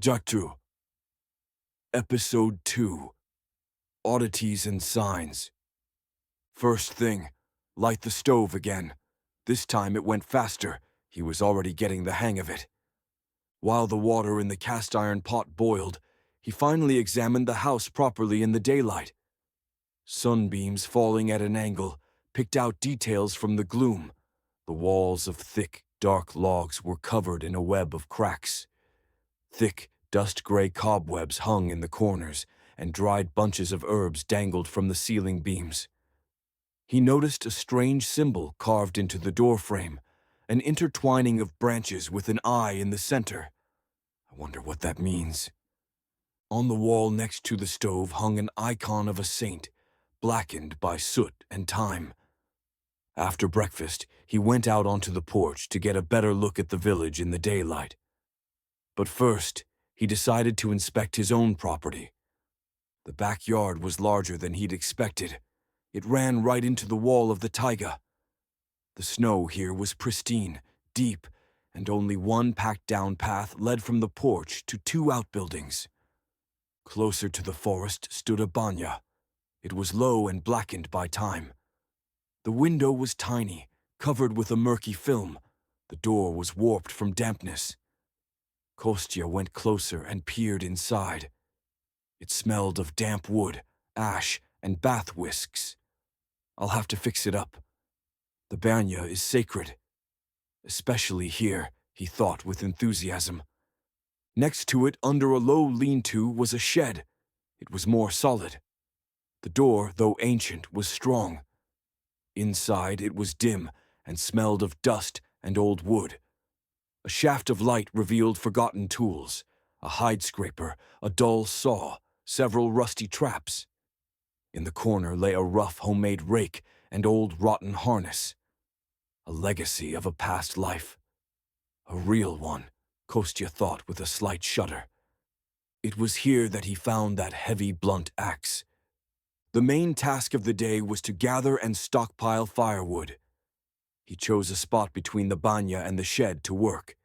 Jatru. Episode 2. Oddities and Signs. First thing, light the stove again. This time it went faster. He was already getting the hang of it. While the water in the cast iron pot boiled, he finally examined the house properly in the daylight. Sunbeams falling at an angle picked out details from the gloom. The walls of thick, dark logs were covered in a web of cracks. Thick, dust-gray cobwebs hung in the corners, and dried bunches of herbs dangled from the ceiling beams. He noticed a strange symbol carved into the doorframe, an intertwining of branches with an eye in the center. I wonder what that means. On the wall next to the stove hung an icon of a saint, blackened by soot and time. After breakfast, he went out onto the porch to get a better look at the village in the daylight. But first, he decided to inspect his own property. The backyard was larger than he'd expected. It ran right into the wall of the taiga. The snow here was pristine, deep, and only one packed-down path led from the porch to 2 outbuildings. Closer to the forest stood a banya. It was low and blackened by time. The window was tiny, covered with a murky film. The door was warped from dampness. Kostya went closer and peered inside. It smelled of damp wood, ash, and bath whisks. I'll have to fix it up. The banya is sacred. Especially here, he thought with enthusiasm. Next to it, under a low lean-to, was a shed. It was more solid. The door, though ancient, was strong. Inside, it was dim and smelled of dust and old wood. A shaft of light revealed forgotten tools, a hide scraper, a dull saw, several rusty traps. In the corner lay a rough homemade rake and old rotten harness. A legacy of a past life. A real one, Kostya thought with a slight shudder. It was here that he found that heavy, blunt axe. The main task of the day was to gather and stockpile firewood. He chose a spot between the banya and the shed to work.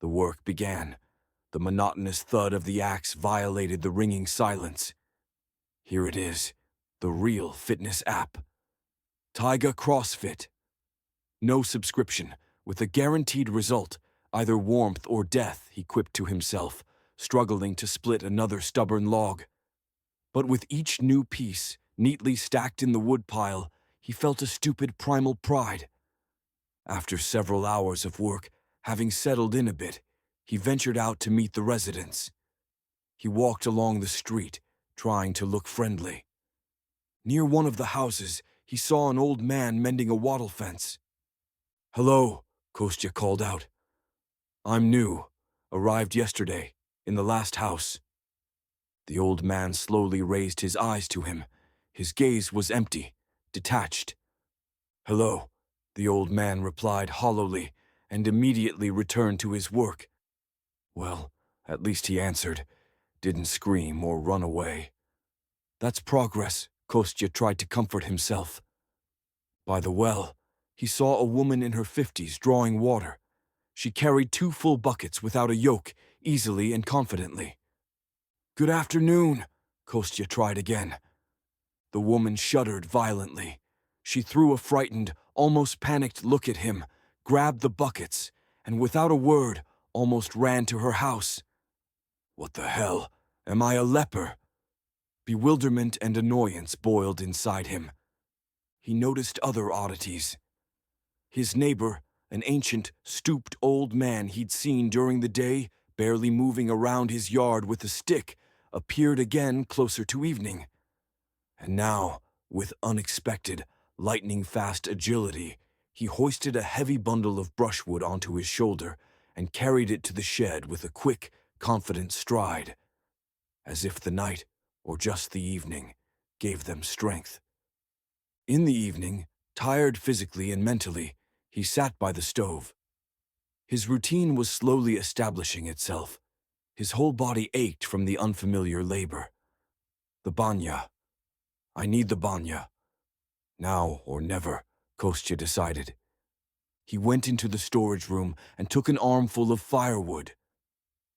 The work began. The monotonous thud of the axe violated the ringing silence. Here it is, the real fitness app. Taiga CrossFit. No subscription, with a guaranteed result, either warmth or death, he quipped to himself, struggling to split another stubborn log. But with each new piece, neatly stacked in the woodpile, he felt a stupid primal pride. After several hours of work, having settled in a bit, he ventured out to meet the residents. He walked along the street, trying to look friendly. Near one of the houses, he saw an old man mending a wattle fence. "Hello," Kostya called out. "I'm new. Arrived yesterday, in the last house." The old man slowly raised his eyes to him. His gaze was empty, detached. "Hello," the old man replied hollowly, and immediately returned to his work. Well, at least he answered, didn't scream or run away. That's progress, Kostya tried to comfort himself. By the well, he saw a woman in her 50s drawing water. She carried 2 full buckets without a yoke, easily and confidently. "Good afternoon," Kostya tried again. The woman shuddered violently. She threw a frightened, almost panicked look at him, grabbed the buckets, and without a word, almost ran to her house. What the hell? Am I a leper? Bewilderment and annoyance boiled inside him. He noticed other oddities. His neighbor, an ancient, stooped old man he'd seen during the day, barely moving around his yard with a stick, appeared again closer to evening. And now, with unexpected, lightning-fast agility, he hoisted a heavy bundle of brushwood onto his shoulder and carried it to the shed with a quick, confident stride, as if the night, or just the evening, gave them strength. In the evening, tired physically and mentally, he sat by the stove. His routine was slowly establishing itself. His whole body ached from the unfamiliar labor. The banya. I need the banya. Now or never, Kostya decided. He went into the storage room and took an armful of firewood.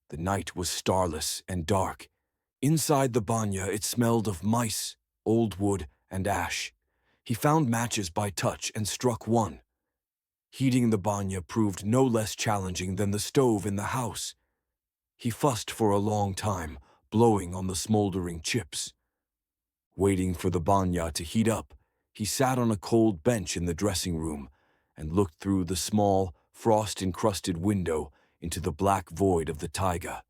The night was starless and dark. Inside the banya, it smelled of mice, old wood, and ash. He found matches by touch and struck one. Heating the banya proved no less challenging than the stove in the house. He fussed for a long time, blowing on the smoldering chips. Waiting for the banya to heat up, he sat on a cold bench in the dressing room and looked through the small, frost-encrusted window into the black void of the taiga.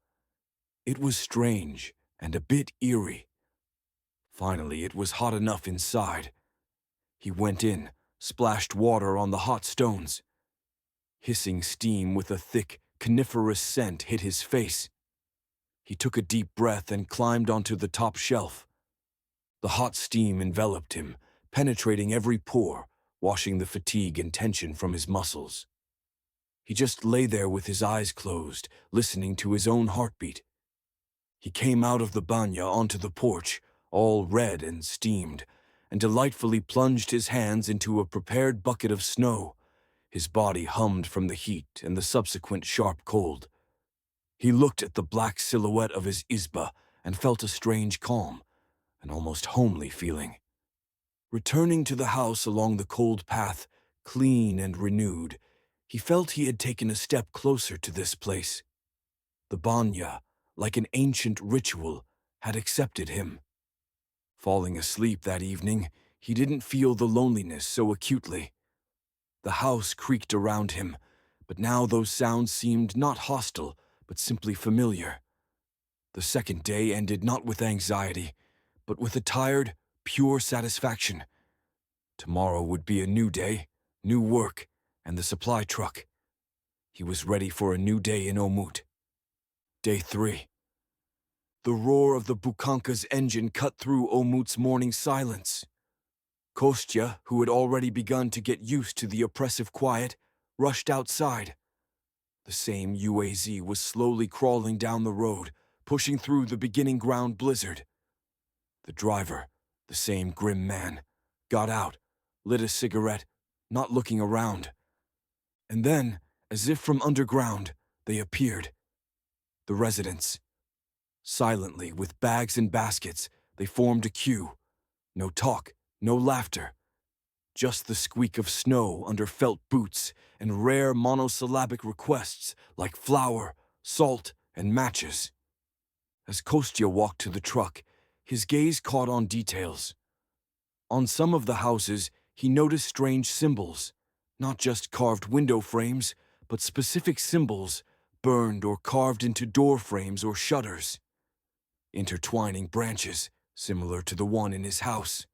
It was strange and a bit eerie. Finally, it was hot enough inside. He went in, splashed water on the hot stones. Hissing steam with a thick, coniferous scent hit his face. He took a deep breath and climbed onto the top shelf. The hot steam enveloped him, penetrating every pore, washing the fatigue and tension from his muscles. He just lay there with his eyes closed, listening to his own heartbeat. He came out of the banya onto the porch, all red and steamed, and delightfully plunged his hands into a prepared bucket of snow. His body hummed from the heat and the subsequent sharp cold. He looked at the black silhouette of his izba and felt a strange calm, an almost homely feeling. Returning to the house along the cold path, clean and renewed, he felt he had taken a step closer to this place. The banya, like an ancient ritual, had accepted him. Falling asleep that evening, he didn't feel the loneliness so acutely. The house creaked around him, but now those sounds seemed not hostile, but simply familiar. The second day ended not with anxiety, but with a tired, pure satisfaction. Tomorrow would be a new day, new work, and the supply truck. He was ready for a new day in Omut. Day 3. The roar of the Bukanka's engine cut through Omut's morning silence. Kostya, who had already begun to get used to the oppressive quiet, rushed outside. The same UAZ was slowly crawling down the road, pushing through the beginning ground blizzard. The driver, the same grim man, got out, lit a cigarette, not looking around. And then, as if from underground, they appeared. The residents. Silently, with bags and baskets, they formed a queue. No talk, no laughter. Just the squeak of snow under felt boots and rare monosyllabic requests like flour, salt, and matches. As Kostya walked to the truck, his gaze caught on details. On some of the houses, he noticed strange symbols, not just carved window frames, but specific symbols burned or carved into door frames or shutters. Intertwining branches, similar to the one in his house.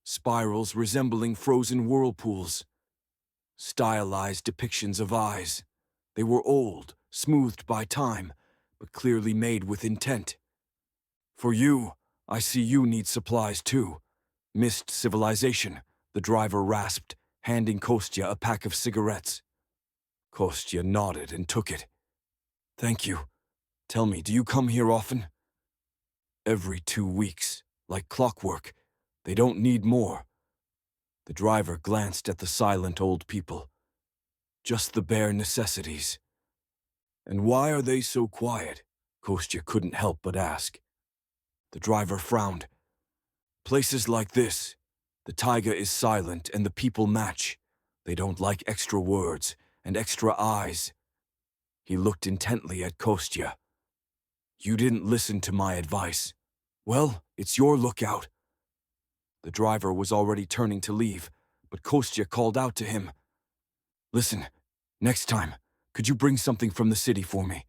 Spirals resembling frozen whirlpools. Stylized depictions of eyes. They were old, smoothed by time, but clearly made with intent. For you, I see you need supplies too. Missed civilization, the driver rasped, handing Kostya a pack of cigarettes. Kostya nodded and took it. Thank you. Tell me, do you come here often? Every 2 weeks, like clockwork. They don't need more. The driver glanced at the silent old people. Just the bare necessities. And why are they so quiet? Kostya couldn't help but ask. The driver frowned. Places like this, the taiga is silent and the people match. They don't like extra words and extra eyes. He looked intently at Kostya. You didn't listen to my advice. Well, it's your lookout. The driver was already turning to leave, but Kostya called out to him. Listen, next time, could you bring something from the city for me?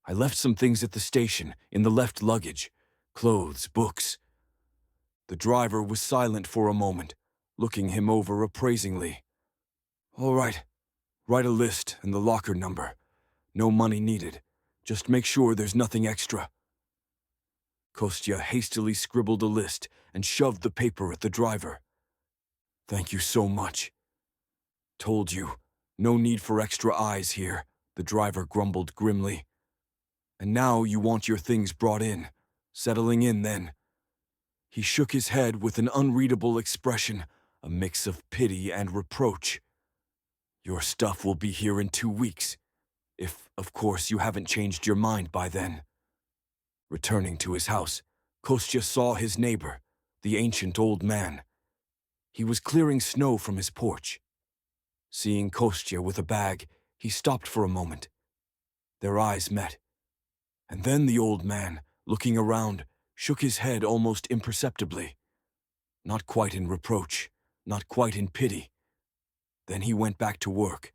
I left some things at the station, in the left luggage. Clothes, books. The driver was silent for a moment, looking him over appraisingly. All right, write a list and the locker number. No money needed. Just make sure there's nothing extra. Kostya hastily scribbled a list and shoved the paper at the driver. Thank you so much. Told you, no need for extra eyes here, the driver grumbled grimly. And now you want your things brought in. Settling in then. He shook his head with an unreadable expression, a mix of pity and reproach. Your stuff will be here in 2 weeks. If, of course, you haven't changed your mind by then. Returning to his house, Kostya saw his neighbor, the ancient old man. He was clearing snow from his porch. Seeing Kostya with a bag, he stopped for a moment. Their eyes met. And then the old man, looking around, shook his head almost imperceptibly. Not quite in reproach, not quite in pity. Then he went back to work.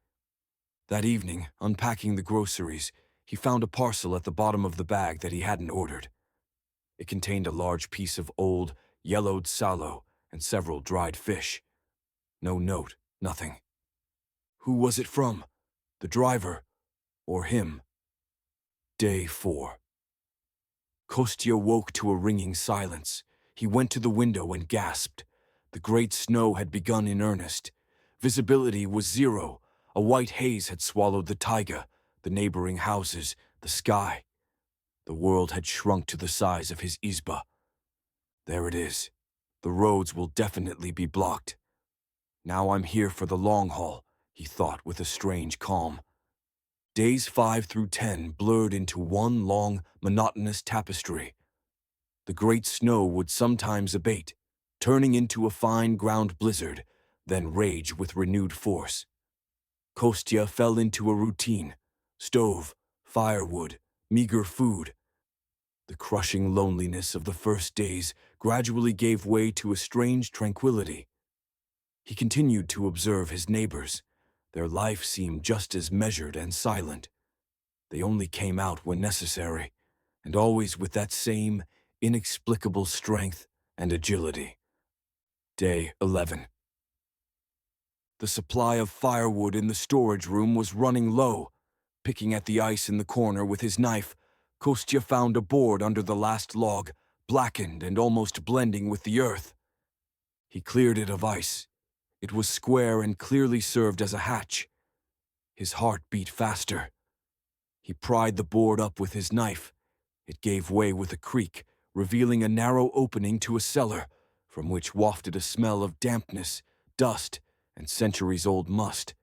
That evening, unpacking the groceries, he found a parcel at the bottom of the bag that he hadn't ordered. It contained a large piece of old, yellowed sallow and several dried fish. No note, nothing. Who was it from? The driver? Or him? Day 4. Kostya woke to a ringing silence. He went to the window and gasped. The great snow had begun in earnest. Visibility was zero. A white haze had swallowed the taiga, the neighboring houses, the sky. The world had shrunk to the size of his izba. There it is. The roads will definitely be blocked. Now I'm here for the long haul, he thought with a strange calm. Days 5 through 10 blurred into one long, monotonous tapestry. The great snow would sometimes abate, turning into a fine ground blizzard, then rage with renewed force. Kostya fell into a routine: stove, firewood, meager food. The crushing loneliness of the first days gradually gave way to a strange tranquility. He continued to observe his neighbors. Their life seemed just as measured and silent. They only came out when necessary, and always with that same inexplicable strength and agility. Day 11. The supply of firewood in the storage room was running low. Picking at the ice in the corner with his knife, Kostya found a board under the last log, blackened and almost blending with the earth. He cleared it of ice. It was square and clearly served as a hatch. His heart beat faster. He pried the board up with his knife. It gave way with a creak, revealing a narrow opening to a cellar, from which wafted a smell of dampness, dust, and centuries-old must.